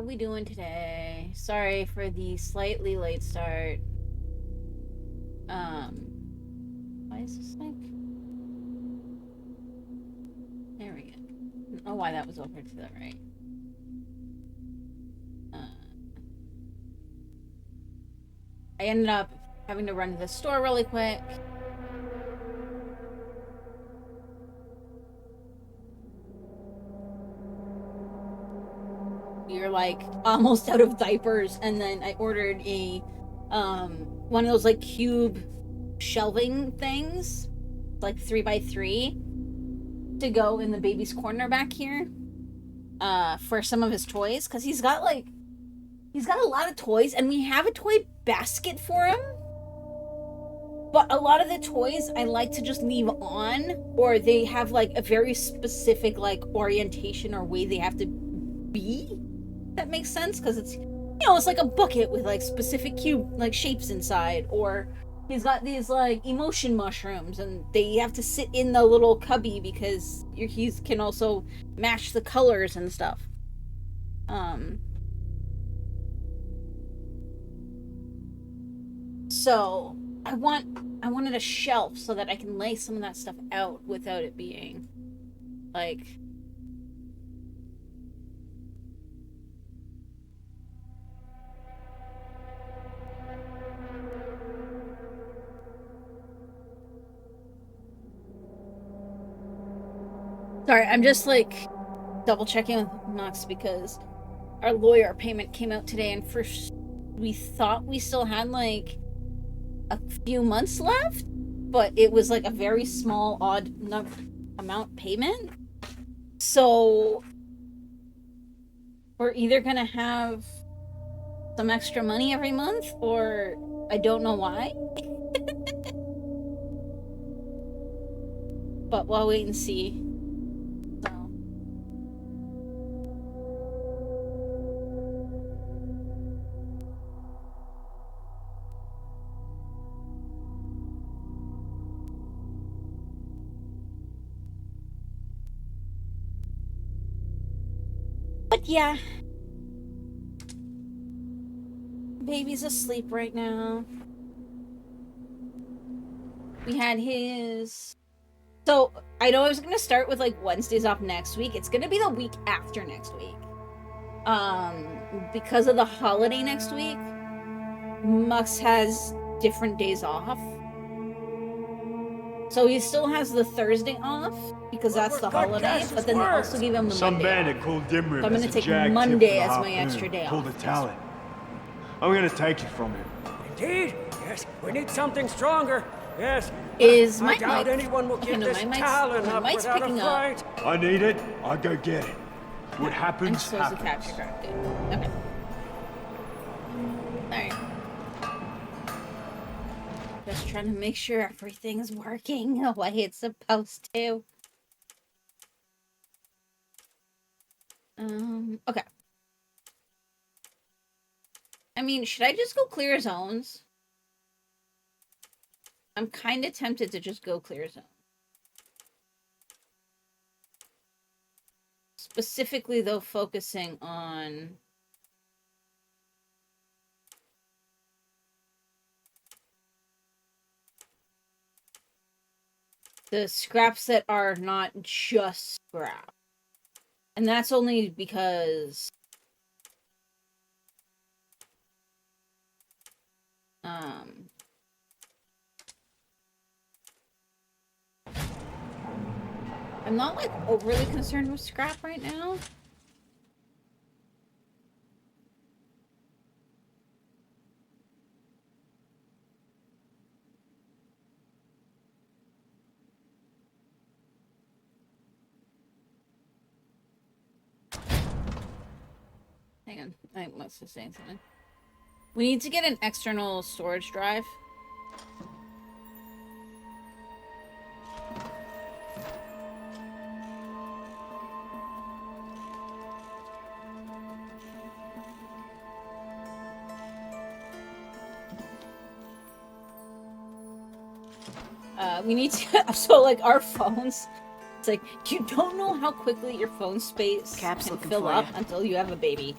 How we doing today? Sorry for the slightly late start. Why is this like... There we go. I don't know why that was over to the right. I ended up having to run to the store really quick. We were like almost out of diapers, and then I ordered a one of those like cube shelving things, like 3x3, to go in the baby's corner back here for some of his toys, because he's got a lot of toys, and we have a toy basket for him, but a lot of the toys I like to just leave on, or they have like a very specific like orientation or way they have to be. That makes sense, because it's, it's like a bucket with like specific cube like shapes inside, or he's got these like emotion mushrooms and they have to sit in the little cubby because he can also match the colors and stuff. So I wanted a shelf so that I can lay some of that stuff out without it being like... Sorry, I'm just like double checking with Knox because our lawyer payment came out today, and first we thought we still had like a few months left, but it was like a very small odd amount payment. So we're either gonna have some extra money every month, or I don't know why. But we'll wait and see. But yeah, baby's asleep right now. We had his... So, I know I was going to start with, like, Wednesdays off next week. It's going to be the week after next week. Because of the holiday next week, Mux has different days off. So he still has the Thursday off, because that's the holiday, but then they also give him the Monday bandit called Dimrim. So I'm going to take Monday as my extra day off. Pull the talent. I'm going to take it from him. Indeed. Yes, we need something stronger. Yes. Is my I doubt mic... anyone will give this talent up mic's without picking a fight. I need it. I go get it. What happens, I'm supposed to happens. capture card, dude. Okay. Alright. Just trying to make sure everything's working the way it's supposed to. Okay. I mean, should I just go clear zones? I'm kind of tempted to just go clear zone. Specifically, though, focusing on... the scraps that are not just scrap. And that's only because... I'm not, like, overly concerned with scrap right now. Hang on, I must have saying something. We need to get an external storage drive. We need to... So, like, our phones... It's like, you don't know how quickly your phone space can fill up until you have a baby.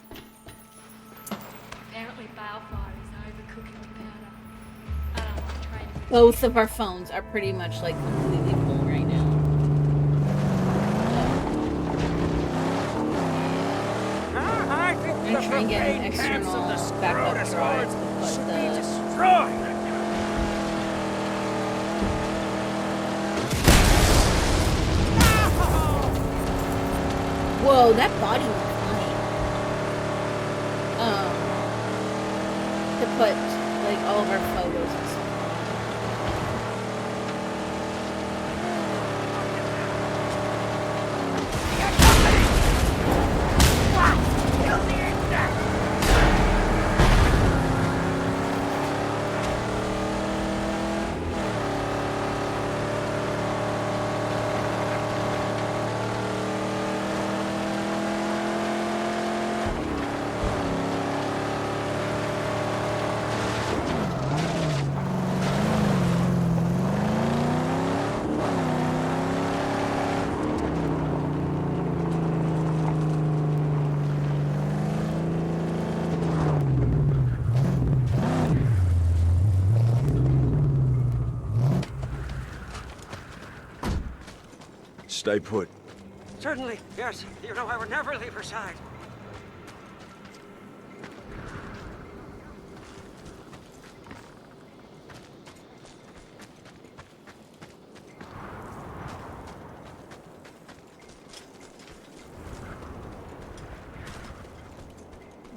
Apparently Balefire is overcooking the powder. I don't like trading with Both of our phones are pretty much like completely full right now. I think I'm gonna try and get an external backup drive to put should be the destroyed. Whoa, that body was funny. To put like all of our photos and stuff. Stay put. Certainly, yes. You know I would never leave her side.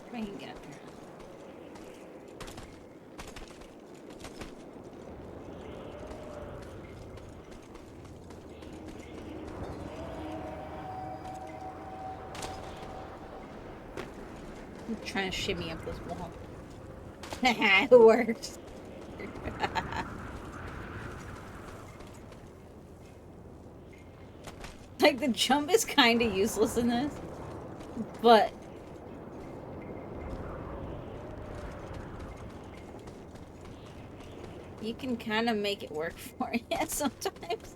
If I can get up here. I'm trying to shimmy up this wall. It works. Like, the jump is kind of useless in this, but you can kind of make it work for you sometimes.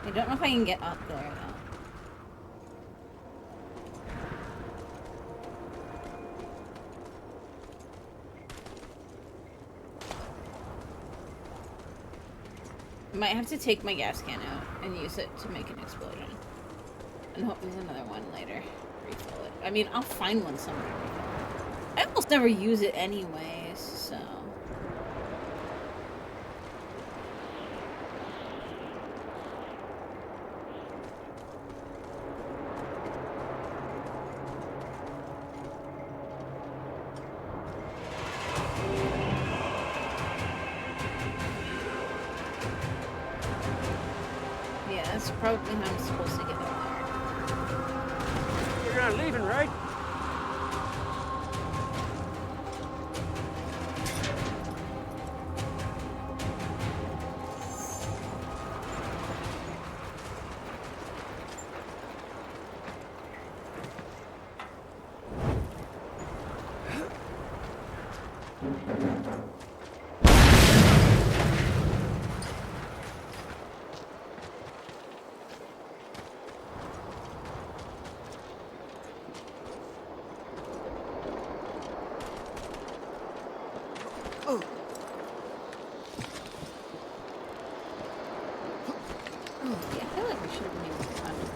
I don't know if I can get up there, though. I might have to take my gas can out and use it to make an explosion. And hope there's another one later. Refill it. I mean, I'll find one somewhere. I almost never use it anyways, so... Yeah, that's probably how I'm supposed to get up You're not leaving, right? there. Yeah, I feel like we should have maybe gone there.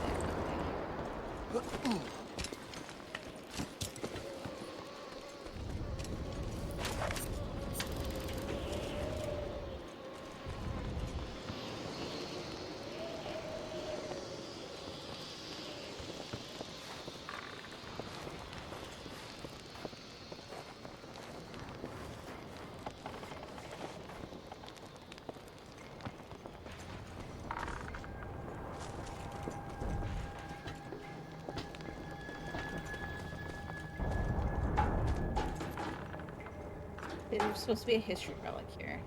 There's supposed to be a history relic here.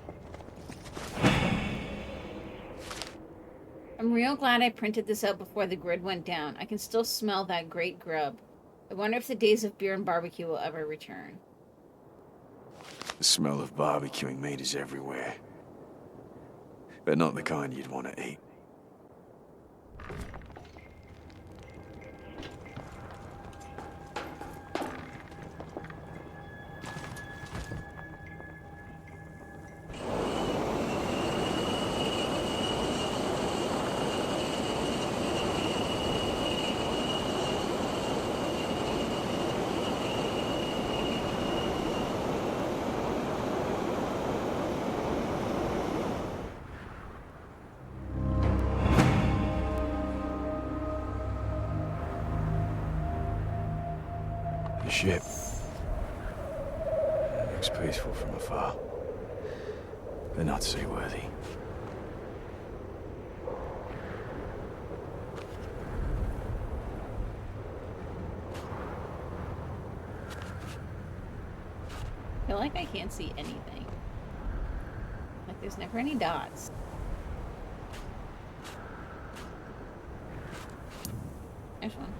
I'm real glad I printed this out before the grid went down. I can still smell that great grub. I wonder if the days of beer and barbecue will ever return. The smell of barbecuing meat is everywhere. But not the kind you'd want to eat. ship. It looks peaceful from afar, but not seaworthy. I feel like I can't see anything. Like there's never any dots. There's one.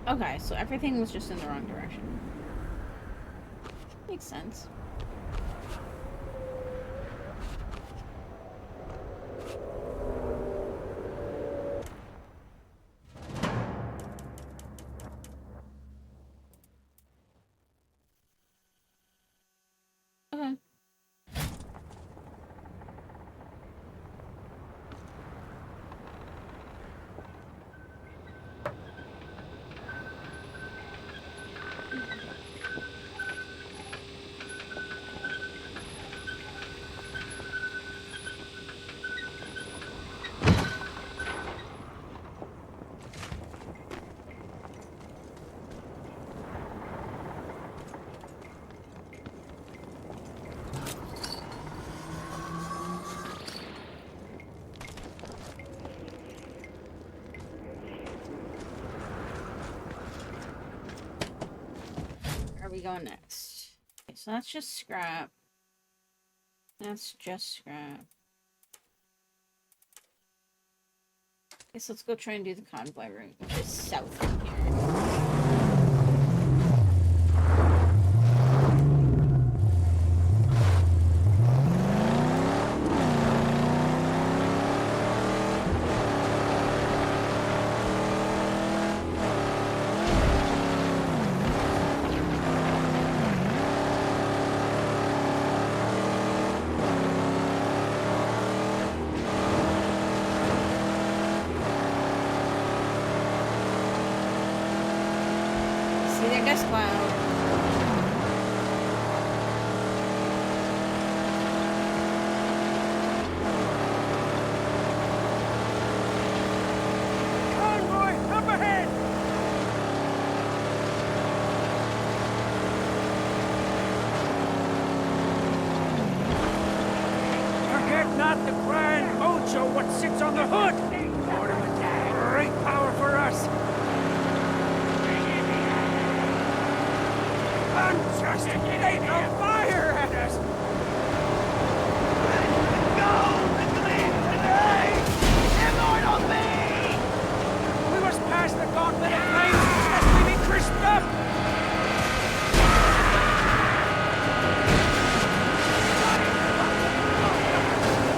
Okay, so everything was just in the wrong direction. Makes sense. Okay. Where are we going next? Okay, so that's just scrap. That's just scrap. Okay, so let's go try and do the convoy route, which is south from here. See, there goes Cloud. Convoy, up ahead! Forget not the grand Ocho what sits on the hood! Great power for us! Just ain't a fire at us! We must pass the gauntlet of flames lest we be crisped up!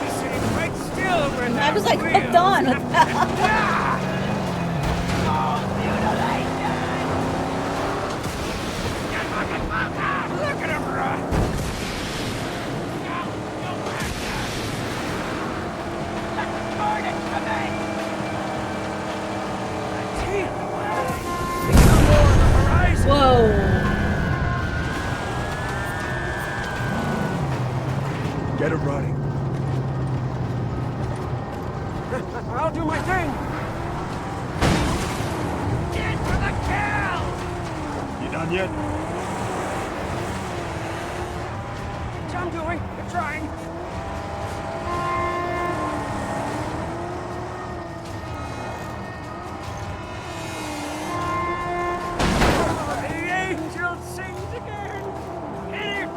Be sitting right still over in I that was like wheel. hooked on with that. Look at him run! Whoa. Get it running. I'll do my thing! Get for the kill! You done yet? I'm doing. I'm trying. The angel sings again. Hit him!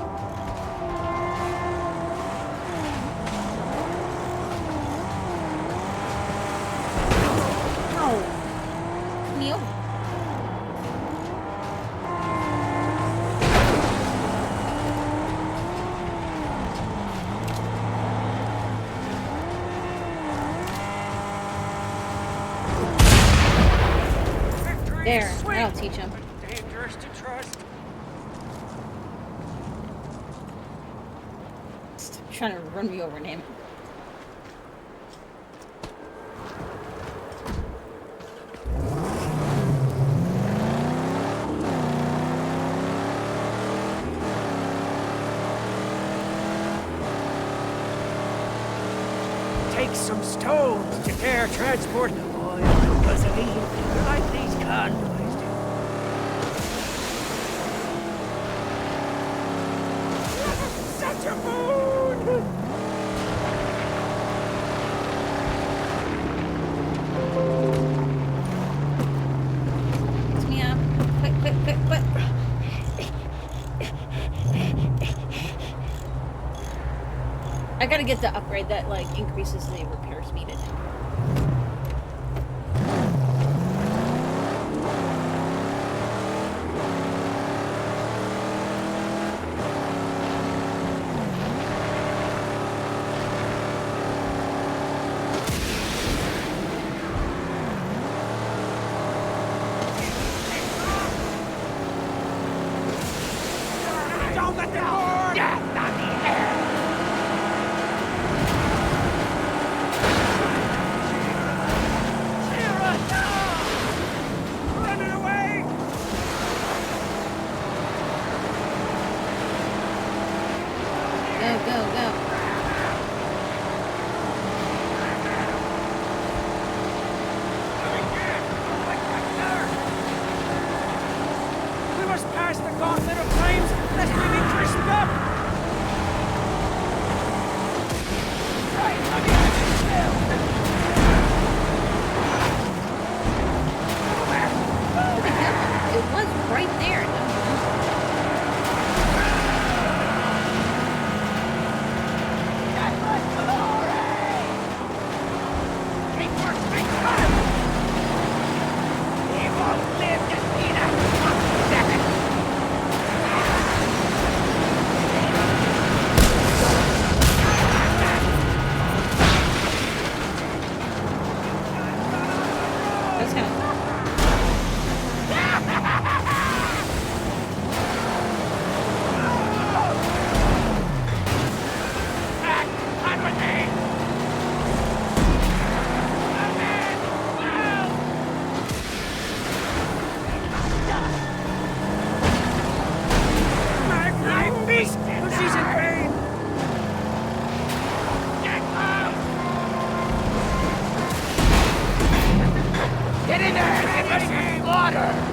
There, Sweet. that'll teach him. But dangerous to trust. Stop trying to run me over, name it. Take some stones to dare transport the oil and gasoline like these convoys do. Such a moon! Pick me up. Quick, quick, quick, quick. I gotta get the upgrade that like increases the repair speed in it. Don't let them board! Death on the air! Running away! Go, go, go. We must pass the gauntlet of flames lest we be crisped up! It was right there. That's kind of Magnificent beast! She's in pain! Get in there and get ready for slaughter!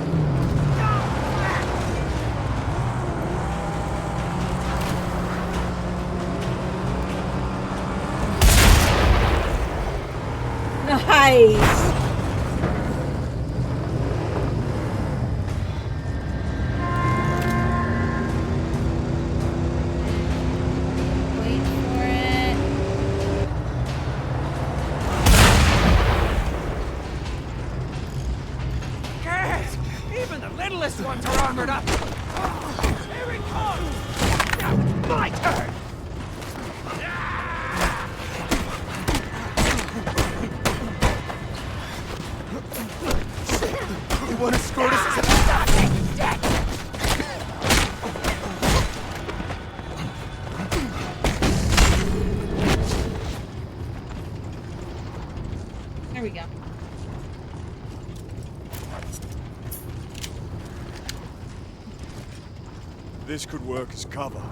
nice. Wait for it. Yes! Even the littlest ones are armored up! Here it comes! Now it's my turn! You want to escort us to... There we go. This could work as cover.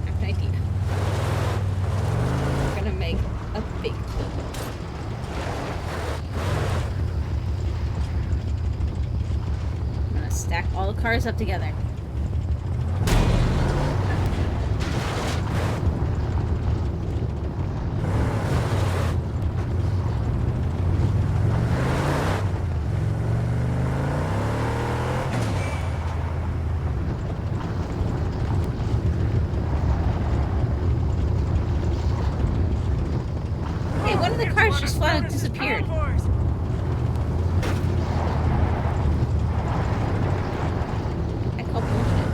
I have an idea. We're gonna make a big tool. I'm gonna stack all the cars up together. It's just flat out disappeared. I call bullshit.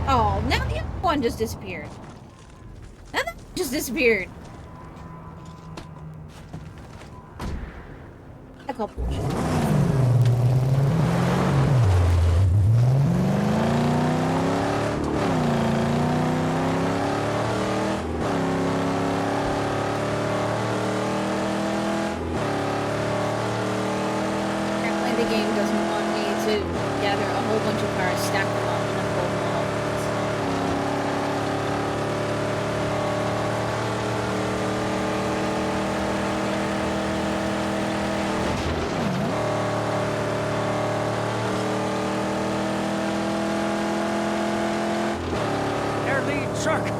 Oh, now the other one just disappeared. Now that just disappeared. I call bullshit. Apparently the game doesn't want me to gather a whole bunch of cars, stack them up, and then pull them all. Their lead truck. It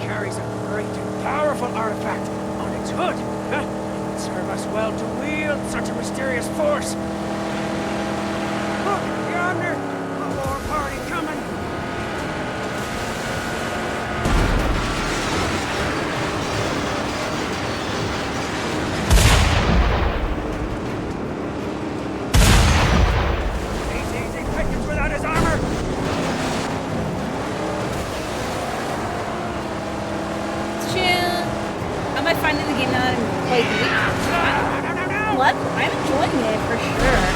carries a great and powerful artifact on its hood. Huh? It would serve us well to wield such a mysterious force. Look, yonder. A war party coming. He's easy pickings without his armor. Chill. How am I finding the game now that I'm playing the No. What? I'm enjoying it for sure.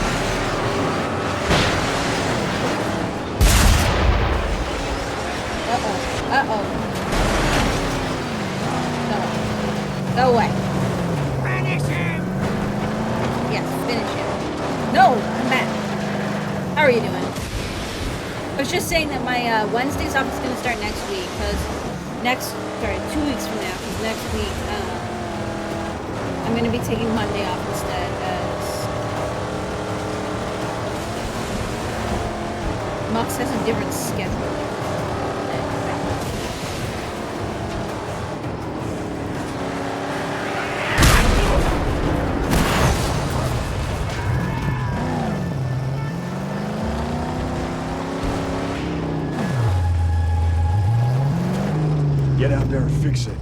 Uh-oh. Uh-oh. No. Go away. Finish him. Yes, finish it. No, I'm back. How are you doing? I was just saying that my Wednesdays off is going to start next week, because 2 weeks from now, because next week, I'm going to be taking Monday off instead, as Mox has a different schedule. Get out there and fix it.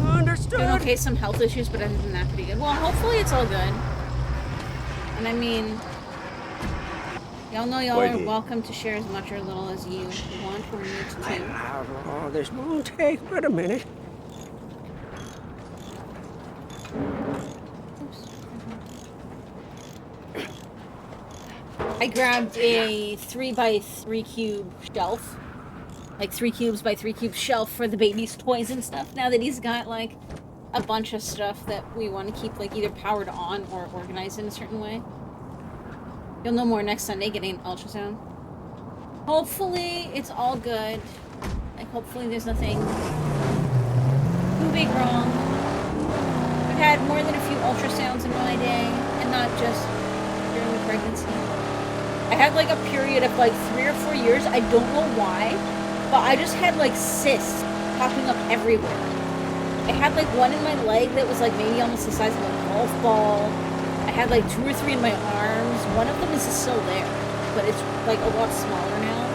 Understood. Doing okay, some health issues, but other than that, pretty good. Well, hopefully it's all good. And I mean, y'all know y'all Wait are here. welcome to share as much or little as you want or need to. Oh, this won't take but a minute. I grabbed a 3x3 cube shelf. Like 3 cubes by 3 cube shelf for the baby's toys and stuff. Now that he's got like a bunch of stuff that we want to keep like either powered on or organized in a certain way. You'll know more next Sunday getting an ultrasound. Hopefully it's all good. Like hopefully there's nothing too big wrong. I've had more than a few ultrasounds in my day, and not just during the pregnancy. I had like a period of like 3 or 4 years, I don't know why, but I just had like cysts popping up everywhere. I had like one in my leg that was like maybe almost the size of a golf ball. I had like 2 or 3 in my arms. One of them is still there, but it's like a lot smaller now.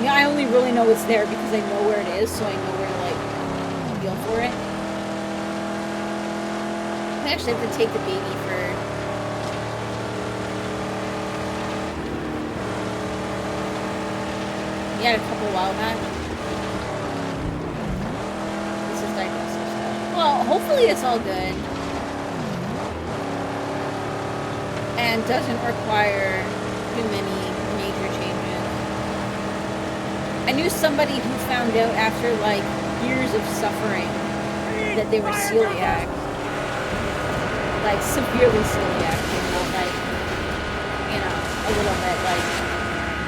Yeah, I only really know it's there because I know where it is, so I know where to like feel for it. I actually have to take the baby for a couple while back. This is digestive stuff. Well, hopefully it's all good. And doesn't require too many major changes. I knew somebody who found out after like years of suffering that they were celiac. Like severely celiac, like, a little bit, like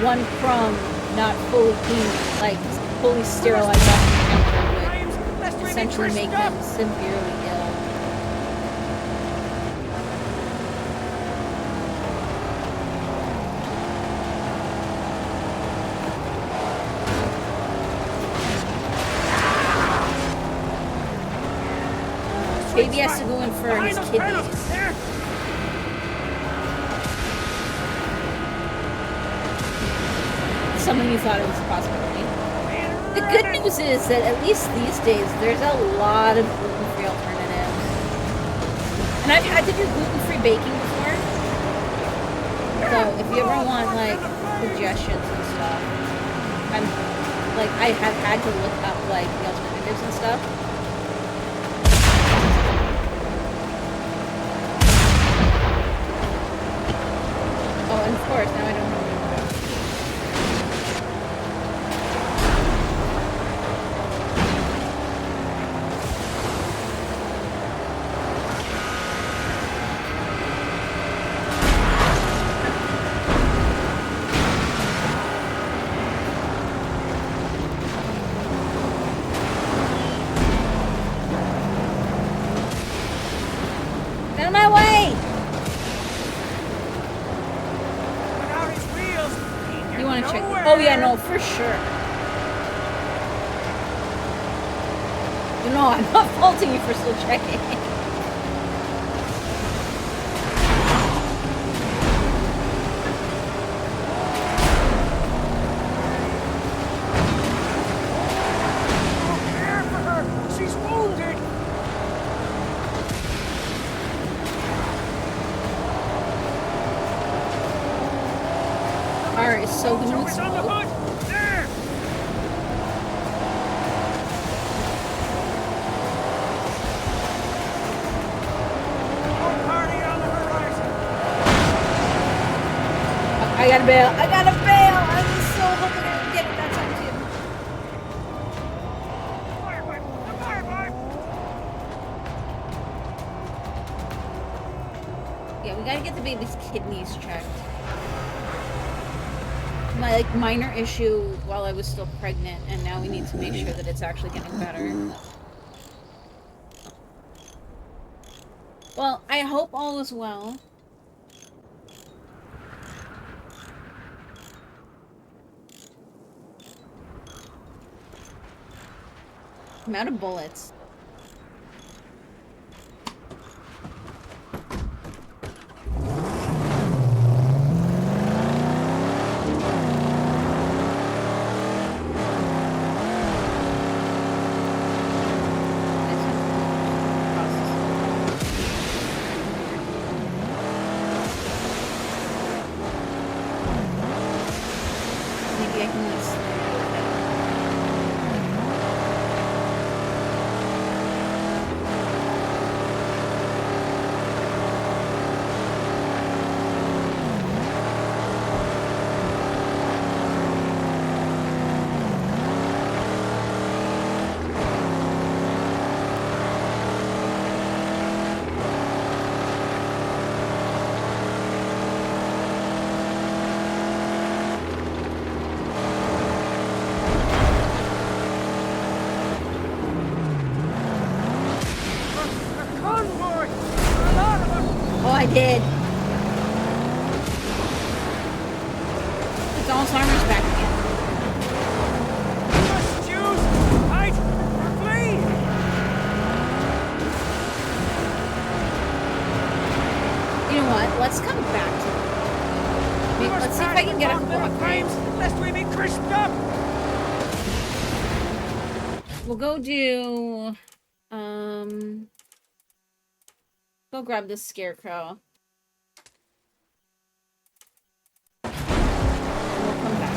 one crumb not fully clean, like fully sterilized off the counter would essentially make them severely ill. Baby has to go in for his Behind those panels! kidneys. There! Something you thought it was a possibility. The good news is that at least these days, there's a lot of gluten-free alternatives. And I've had to do gluten-free baking before. So if you ever want, like, suggestions and stuff, I have had to look up, like, the alternatives and stuff. Oh, and of course, now I don't know. Get out of my way! Without his wheels, he can You want to check? nowhere. Oh yeah, no, for sure. No, I'm not faulting you for still checking. Don't care for her. She's wounded. Alright, is soaking Joe with is on the smoke. hood. There. Whole party on the horizon. I gotta bail. I gotta bail. I was so hoping I would get it that time too. Fire pipe. The fire pipe. Yeah, we gotta get the baby's kidneys checked. My minor issue while I was still pregnant, and now we need to make sure that it's actually getting better. Well, I hope all is well. I'm out of bullets. Maybe I can use. A convoy. A lot of them. Oh, I did. It's all armor's back again. We must choose. Fight or flee. You know what? Let's come back to it. We must Let's see if pass I can get a the couple little flames, upgrades. lest we be crisped up. We'll go do, go grab this scarecrow. And we'll come back.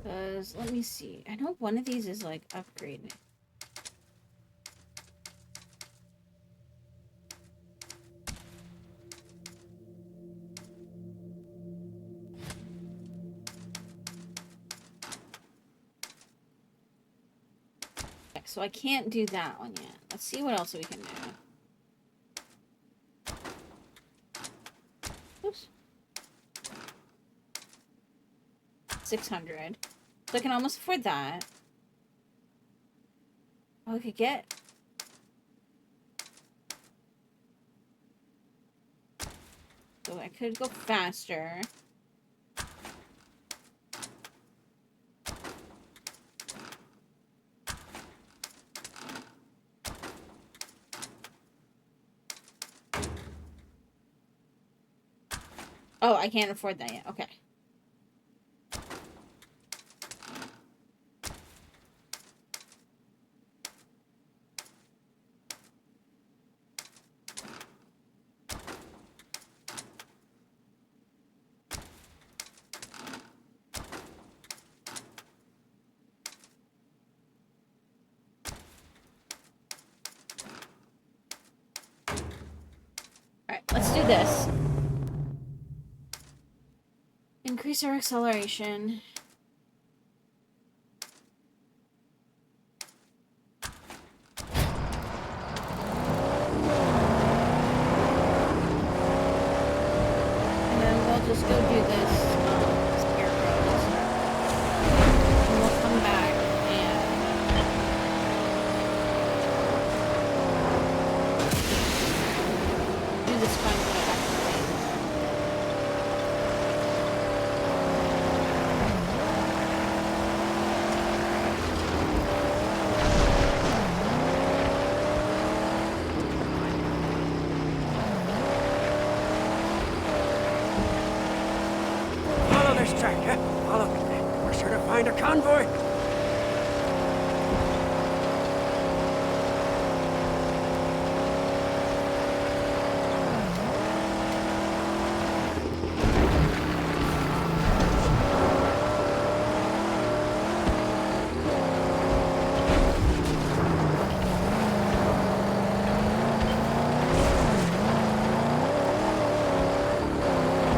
Because, let me see. I know one of these is, like, upgraded. Okay, so I can't do that one yet. Let's see what else we can do. Oops. 600. So I can almost afford that. Oh, I could get... So I could go faster. Oh, I can't afford that yet. Okay. Alright, let's do this. Increase our acceleration. And then we'll just go do this scarecrows. And we'll come back and do this fun little activity. Follow this track, huh? Follow it. We're sure to find a convoy.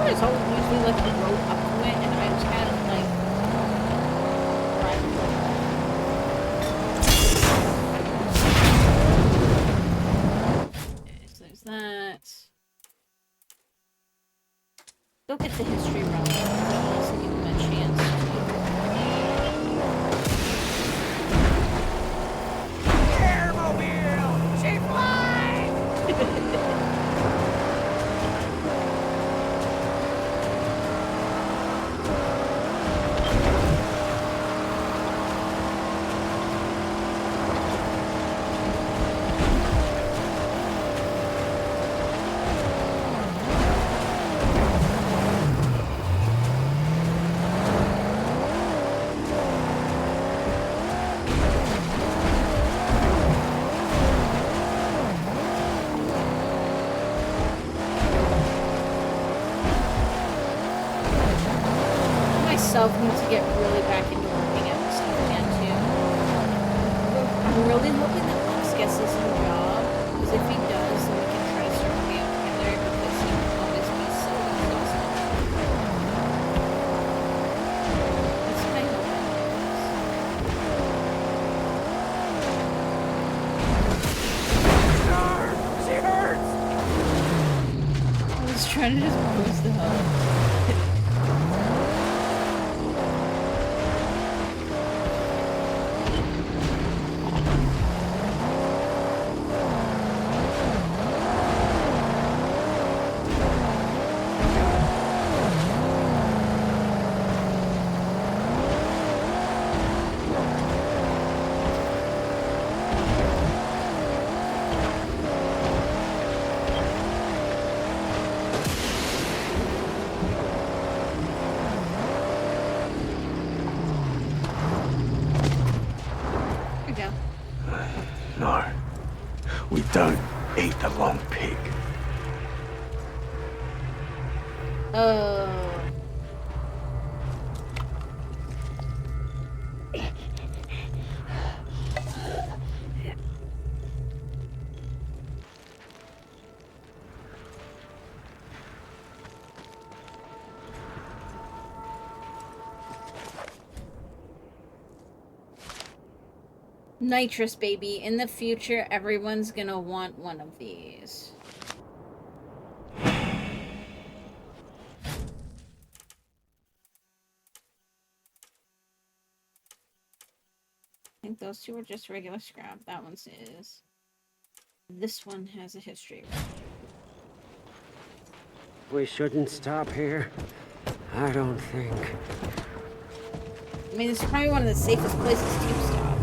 I was usually like the road up to it, and I was kind of like okay, so there's that. Go get the history relic. That'll also give him a chance Airmobile! She flies! myself need to get really back into working at this stuff again too. I'm really hoping that Lux gets this new job, because if he does, then we can try to start working out together, because he will always be so exhausted. That's my hope. She hurts! I was trying to just boost the health. No. We don't eat the long pig. Oh. Nitrous, baby. In the future, everyone's gonna want one of these. I think those two are just regular scrap. That one's is. This one has a history. We shouldn't stop here. I don't think. I mean, it's probably one of the safest places to stop.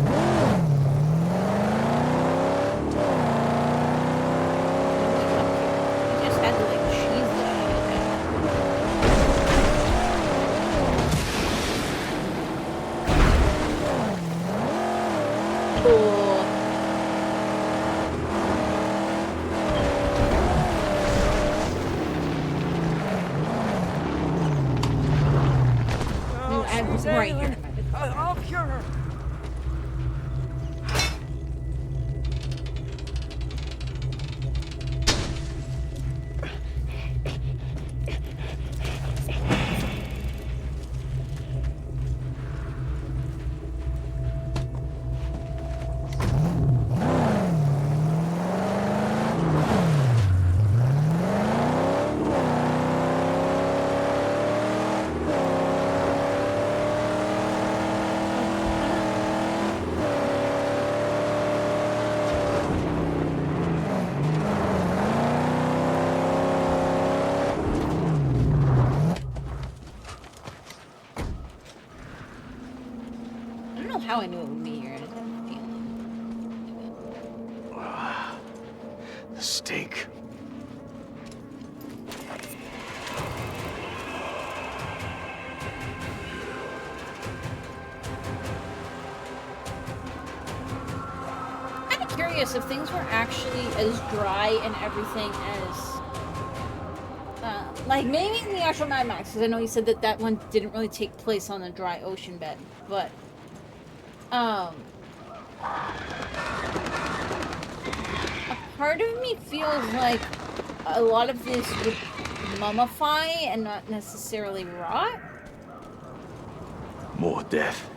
You just had to, like, cheese it out of it. Cool. Oh, I was she's right here. ailing. I'll cure her. I don't know how I knew it would be here. I just had a feeling. The stink. I'm kind of curious if things were actually as dry and everything as like maybe in the actual Mad Max, because I know you said that that one didn't really take place on a dry ocean bed, but a part of me feels like a lot of this would mummify and not necessarily rot. More death.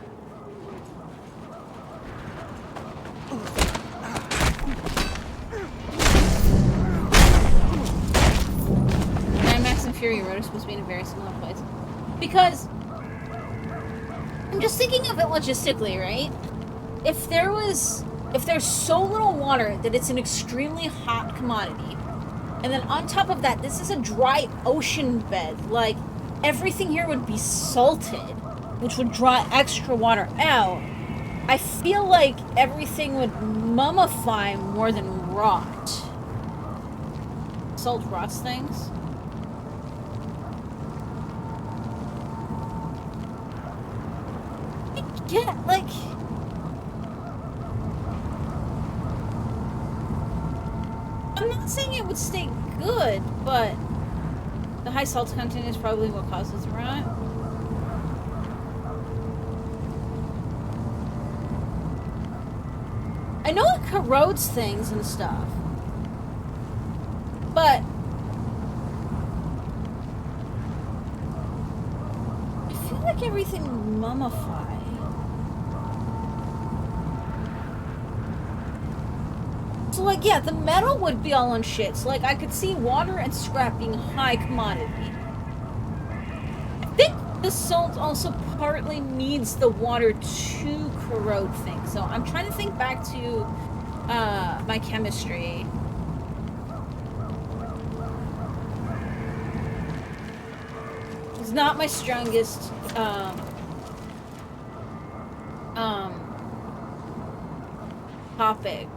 Mad Max and Fury Road are supposed to be in a very similar place. Because I'm just thinking of it logistically, right? If there's so little water that it's an extremely hot commodity, and then on top of that, this is a dry ocean bed, like everything here would be salted, which would draw extra water out. I feel like everything would mummify more than rot. Salt rots things. Yeah, like... I'm not saying it would stay good, but the high salt content is probably what causes rot. I know it corrodes things and stuff, but I feel like everything would mummify. So, like, yeah, the metal would be all on shit. So, like, I could see water and scrap being high commodity. I think the salt also partly needs the water to corrode things. So, I'm trying to think back to my chemistry. It's not my strongest topic.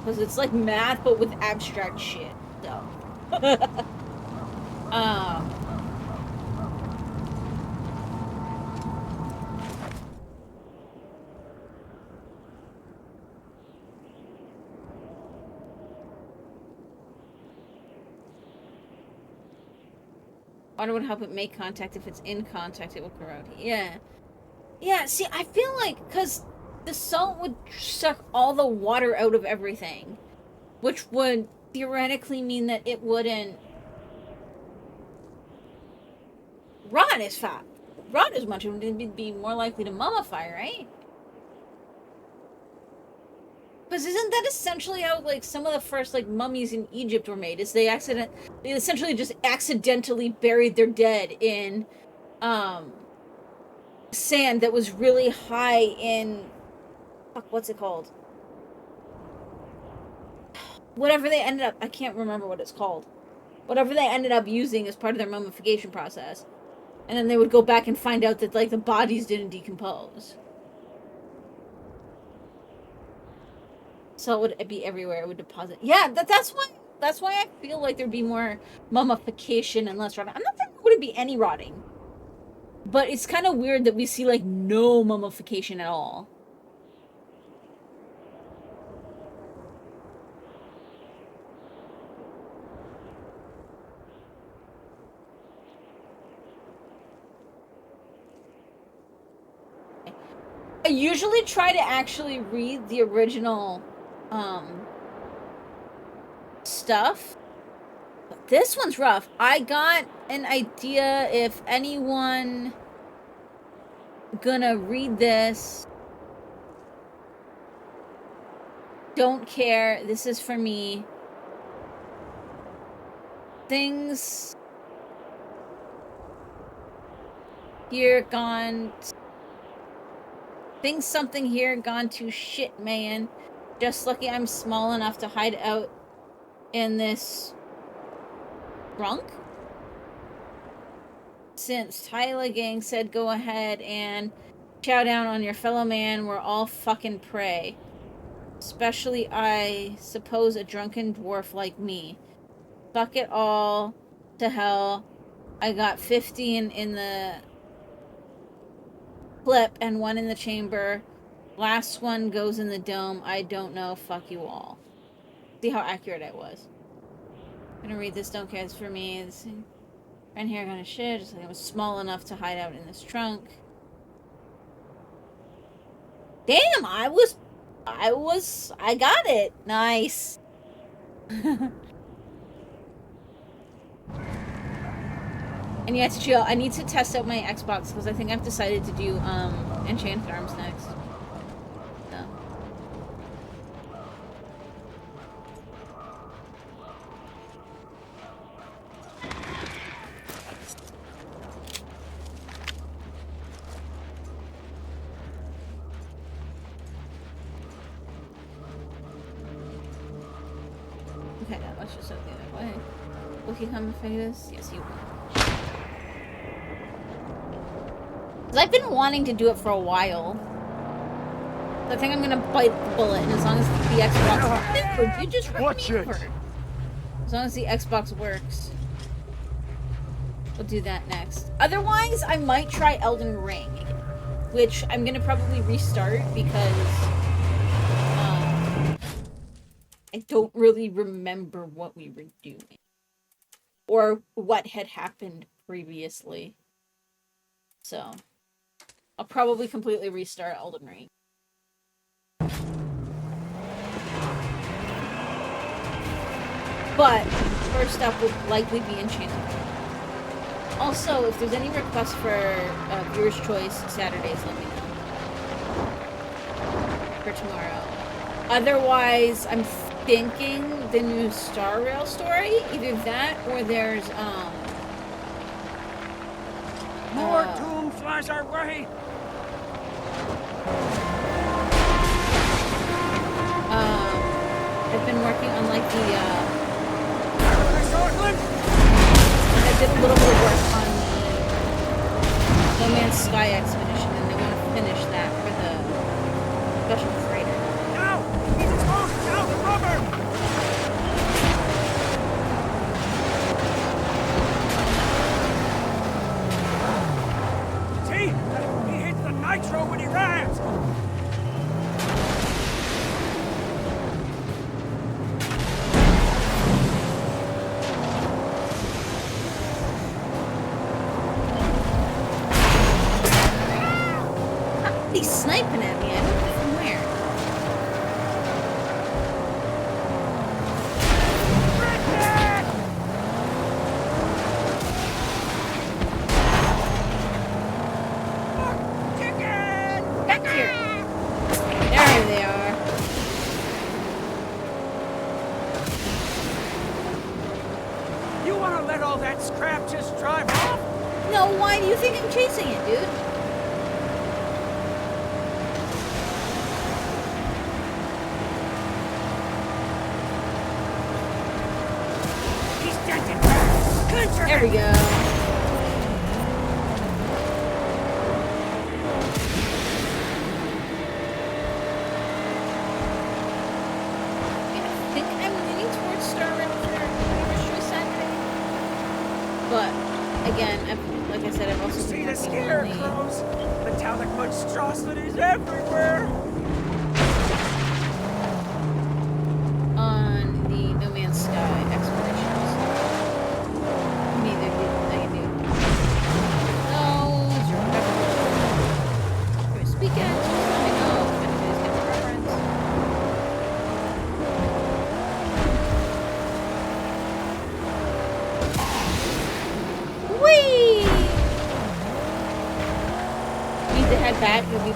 Because it's like math, but with abstract shit, so. Water would help it make contact. If it's in contact, it will corrode. Yeah. Yeah, see, I feel like, because the salt would suck all the water out of everything, which would theoretically mean that it wouldn't rot as fast. Rot as much. It would be more likely to mummify, right? Because isn't that essentially how, like, some of the first, like, mummies in Egypt were made? Is they essentially just accidentally buried their dead in, sand that was really high in... Fuck, what's it called? Whatever they ended up... I can't remember what it's called. Whatever they ended up using as part of their mummification process. And then they would go back and find out that, like, the bodies didn't decompose. So it would be everywhere. It would deposit. Yeah, that's why I feel like there'd be more mummification and less rotting. I'm not saying there wouldn't be any rotting. But it's kind of weird that we see, like, no mummification at all. I usually try to actually read the original stuff. But this one's rough. I got an idea if anyone gonna read this. Don't care. This is for me. Things here gone. Things something here gone to shit, man. Just lucky I'm small enough to hide out in this trunk. Since Tyler Gang said go ahead and chow down on your fellow man, we're all fucking prey. Especially, I suppose, a drunken dwarf like me. Fuck it all to hell. I got 15 in the clip and 1 in the chamber. Last one goes in the dome. I don't know. Fuck you all. See how accurate I was. I'm gonna read this. Don't care. It's for me. This right here gonna shit. Just like I was small enough to hide out in this trunk. Damn, I got it. Nice. And yeah, chill. I need to test out my Xbox because I think I've decided to do Enchanted Arms next. So. Okay, now let's just go the other way. Will he come and fight us? Yes, he will. I've been wanting to do it for a while. I think I'm gonna bite the bullet, and as long as the Xbox... Dude, you just Watch it! As long as the Xbox works. We'll do that next. Otherwise, I might try Elden Ring. Which I'm gonna probably restart because... I don't really remember what we were doing. Or what had happened previously. So... I'll probably completely restart Elden Ring. But first up will likely be Enchanted. Also, if there's any requests for Viewer's Choice Saturdays, let me know. For tomorrow. Otherwise, I'm thinking the new Star Rail story. Either that or there's More doom flies our way! I've been working on like the Sortland! I did a little bit of work on the No Man's Sky expedition, and they want to finish that for the special freighter. Now! He's exposed! Now the rubber! He hits the nitro when he rams! He's sniping at me. I don't know from where. Back here. There they are. You want to let all that scrap just drive off? No, why do you think I'm chasing it, dude? He's dented back! Clincher! There we go. I think I'm leaning towards Star Rail for Viewer's Choice Saturday. But again, like I said, I've also See been the working on scarecrows? Metallic monstrosities everywhere! on the No Man's Sky explorations. Neither do. No, it's your speak at.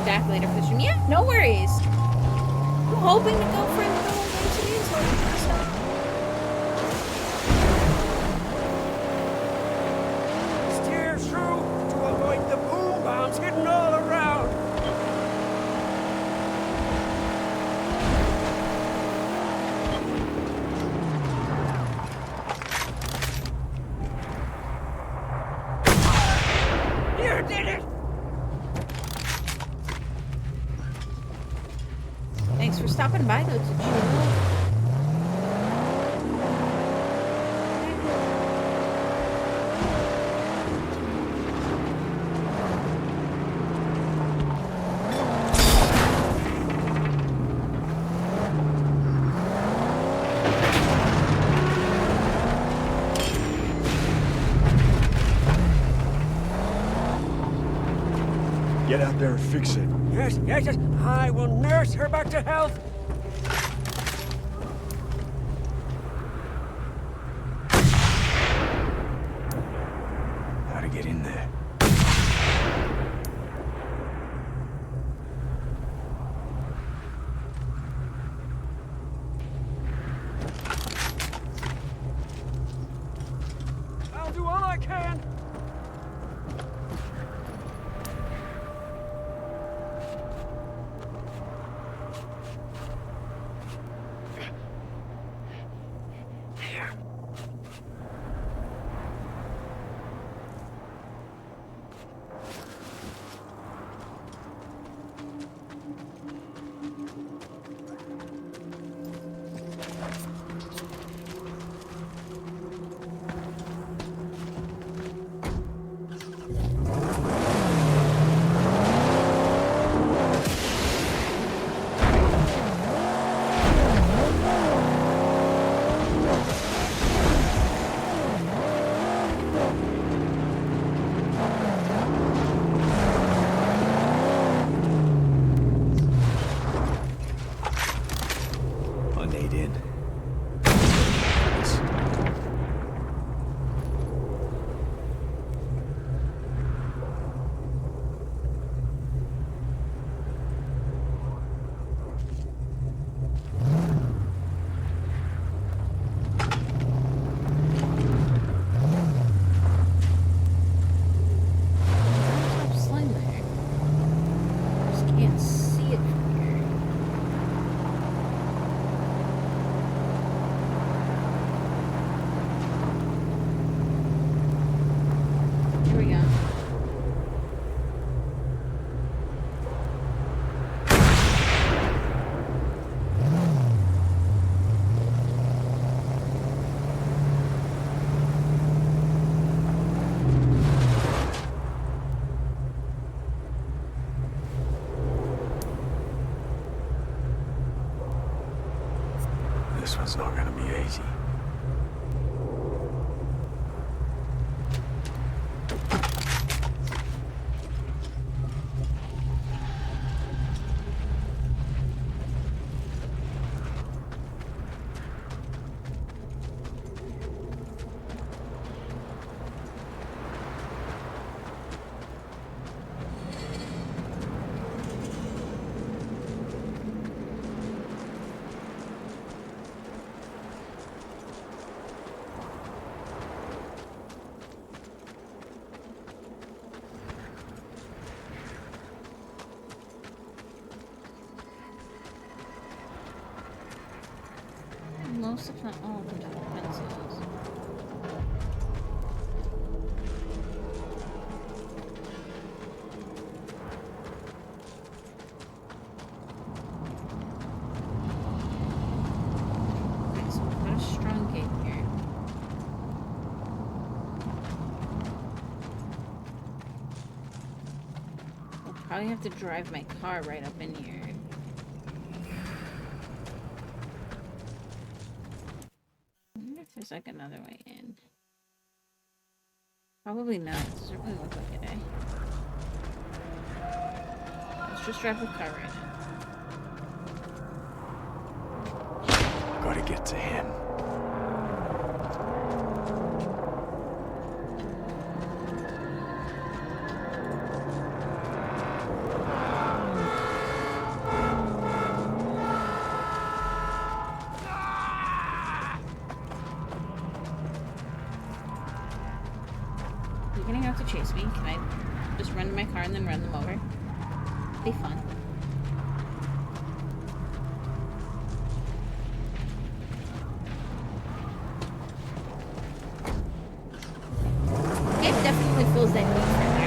back later for the stream. Yeah, no worries. I'm hoping to go for the whole game today, so Steer through to avoid the boom bombs hidden all around. You did it! Thanks for stopping by, though, to Get out there and fix it. Yes, yes, yes. I will nurse her back to health. How to get in there? I'll do all I can. Nade in. slime there. Just can't see it from here. Here we go. This one's not gonna be easy. Most if not all of them have pencils. Okay, so we've got a strong gate here. I'll probably have to drive my car right up in here. There's like another way in. Probably not. It doesn't really look like it, eh? Let's just drive the car right now. Gotta get to him. gonna have to chase me. Can I just run to my car and then run them over? Be fun. It definitely feels that need for action.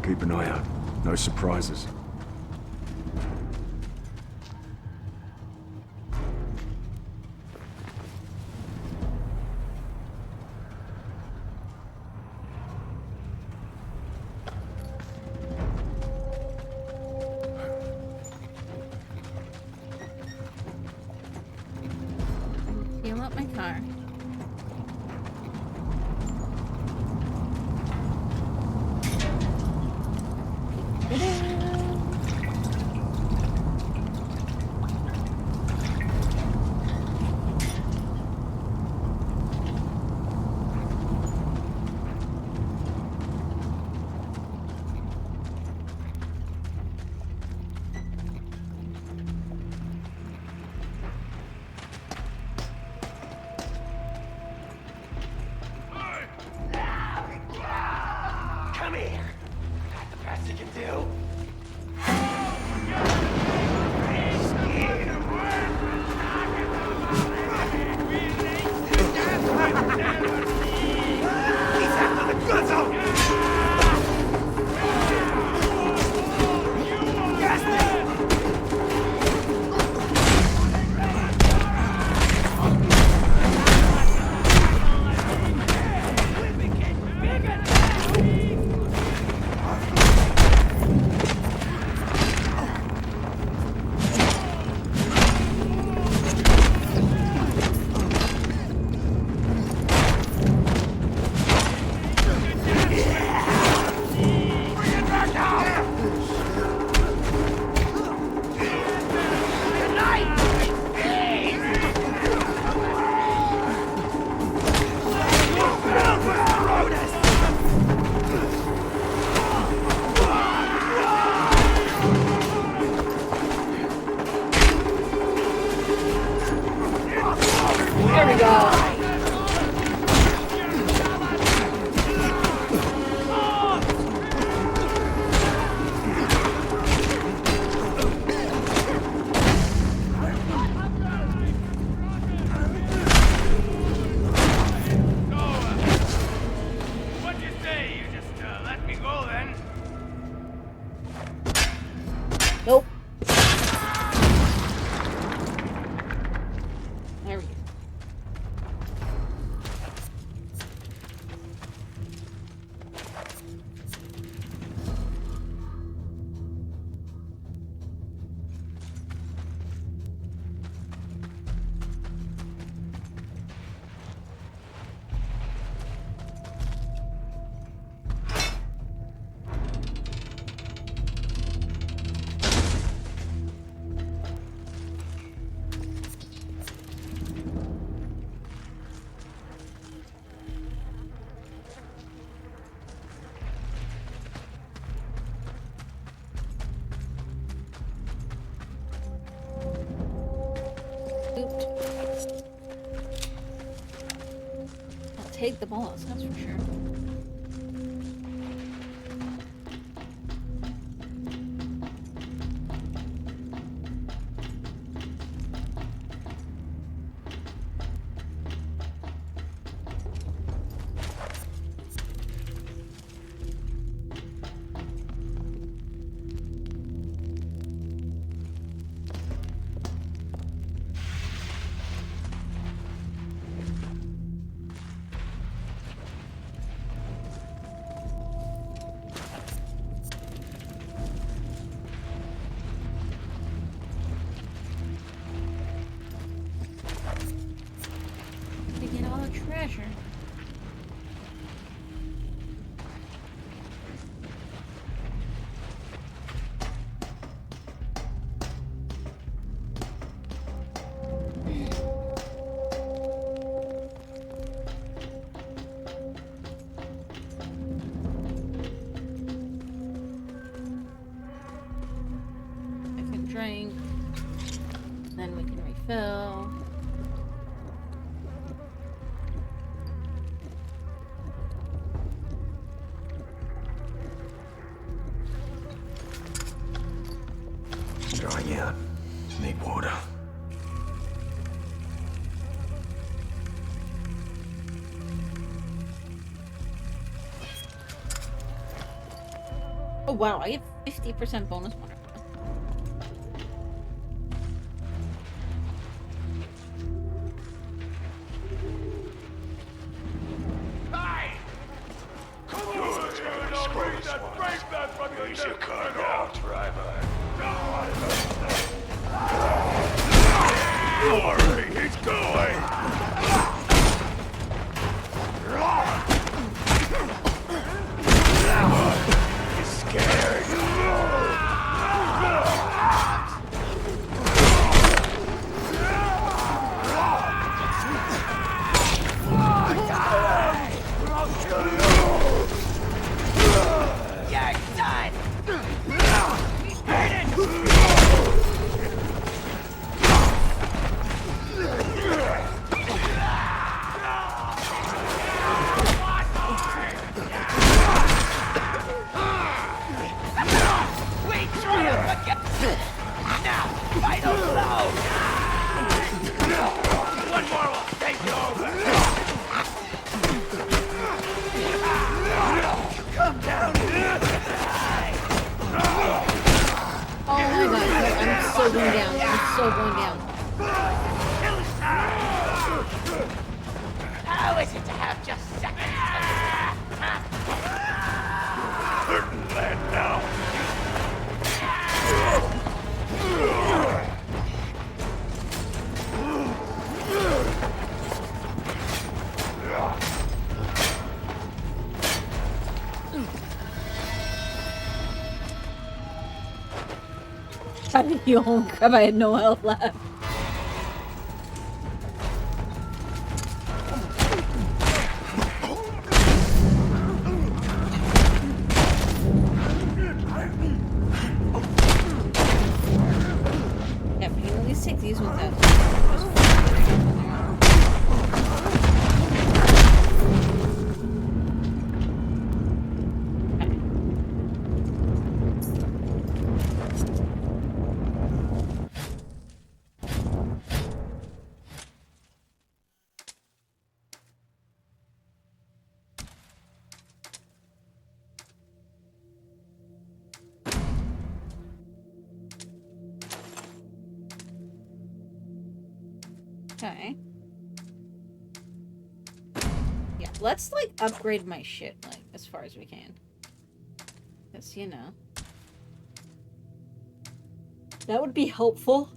Keep an eye out. No surprises. Fuel up my car. Come here. That's the best you can do. He's after the goods out. There we go. What'd you say? You just let me go then? Nope. There we go. I'll take the balls, that's for sure. drink. Then we can refill. Dry out. Need water. Oh wow, I get 50% bonus water. Where's your car now, driver? Hurry, he's going! He's scared. Oh my god, I'm so going down. I'm so going down. How is it to have just seconds to live? Certain land now. How did you home crap? I had no health left. Yeah, but you at least take these ones out. Okay. Yeah, let's like upgrade my shit like as far as we can. Because, you know. That would be helpful.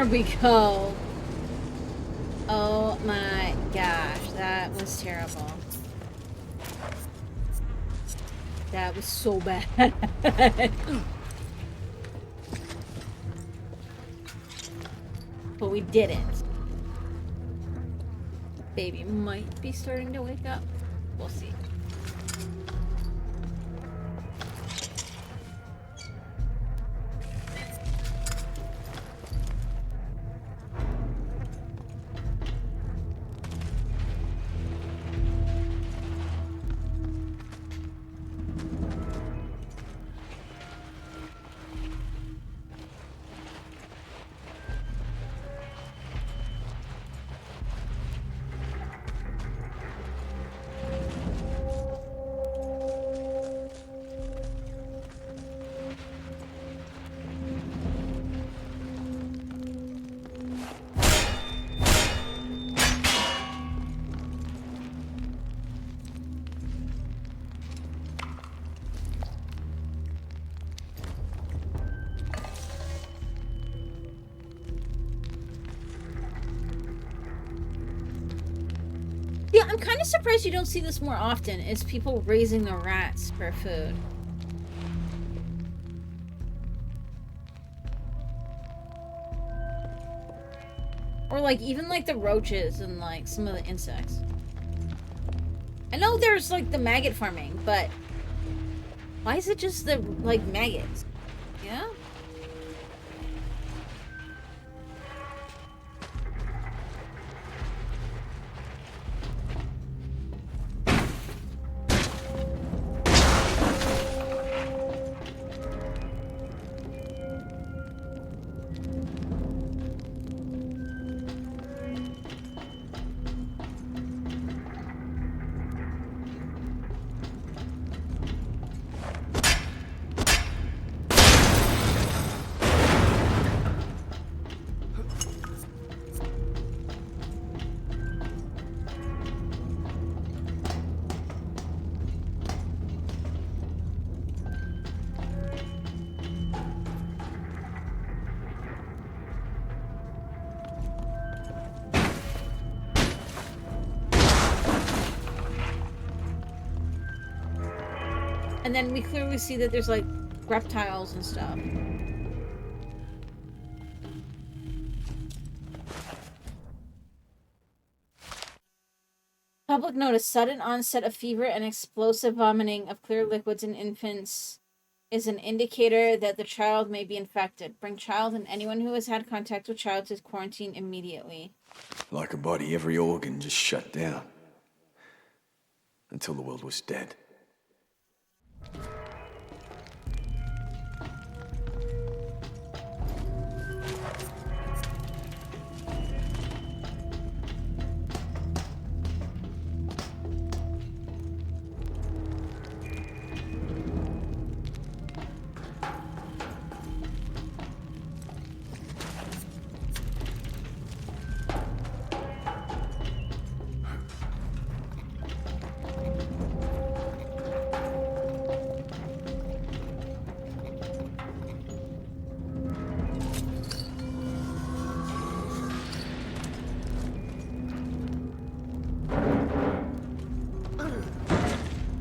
There we go. Oh my gosh, that was terrible. That was so bad. But we didn't. Baby might be starting to wake up. We'll see. Yeah, I'm kind of surprised you don't see this more often, is people raising the rats for food. Or like, even like the roaches and like some of the insects. I know there's like the maggot farming, but why is it just the like maggots? Yeah? And then we clearly see that there's like reptiles and stuff. Public notice: sudden onset of fever and explosive vomiting of clear liquids in infants is an indicator that the child may be infected. Bring child and anyone who has had contact with child to quarantine immediately. Like a body, every organ just shut down. Until the world was dead.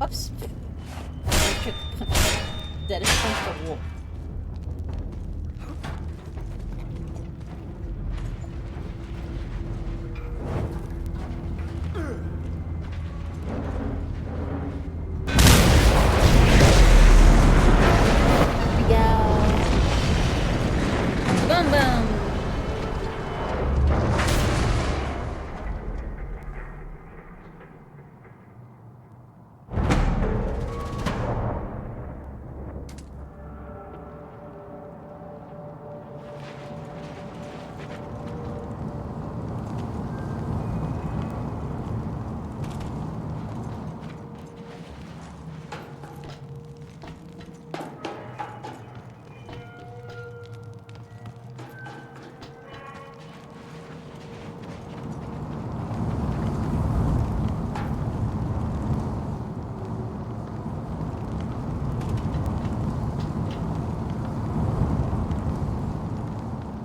Oops. That is comfortable. Here we go. Boom boom.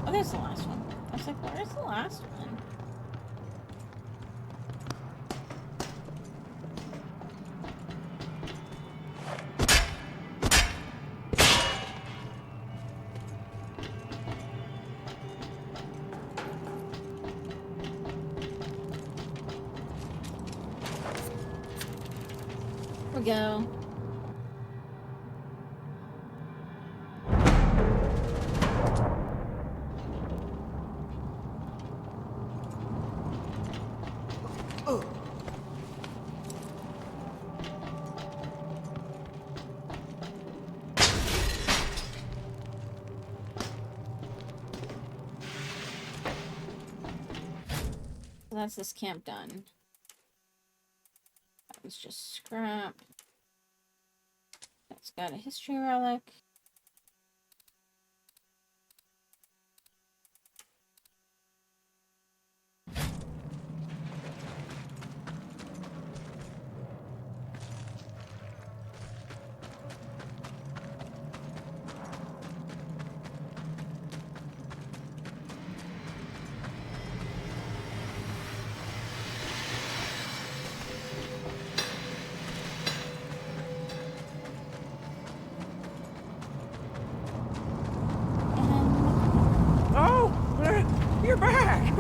Oh, there's the last one. was like, where's the last one? Here we go. That's this camp done. That was just scrap. That's got a history relic. Oh, you're back.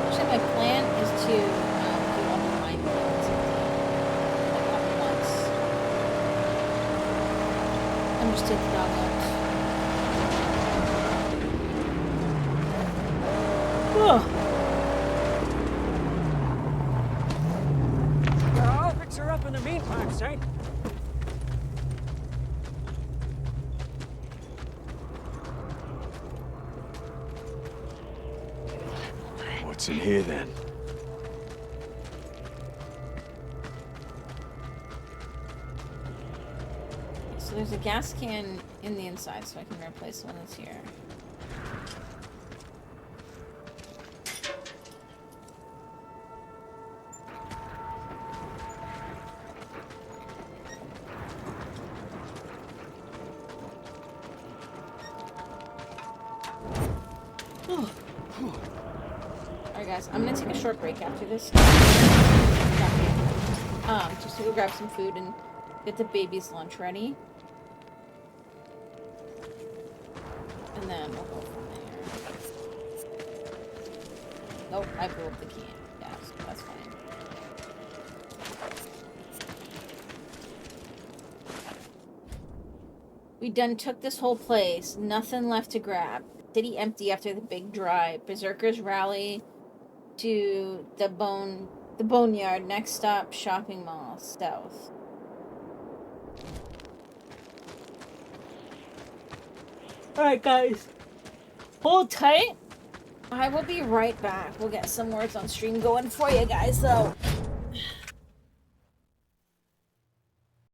Actually, my plan is to do all the mine plans like all at once. I'm just take the dog out. I'll fix her up in the meantime, Saint. What's in here then? So there's a gas can in the inside, so I can replace one that's here. Alright guys, I'm gonna take a short break after this. Just to go grab some food and get the baby's lunch ready. And then we'll go from there. Nope, I blew up the can. Yeah, so that's fine. We done took this whole place. Nothing left to grab. City empty after the big drive. Berserkers rally to the boneyard. Next stop, shopping mall, south. Alright guys, hold tight. I will be right back. We'll get some words on stream going for you guys though.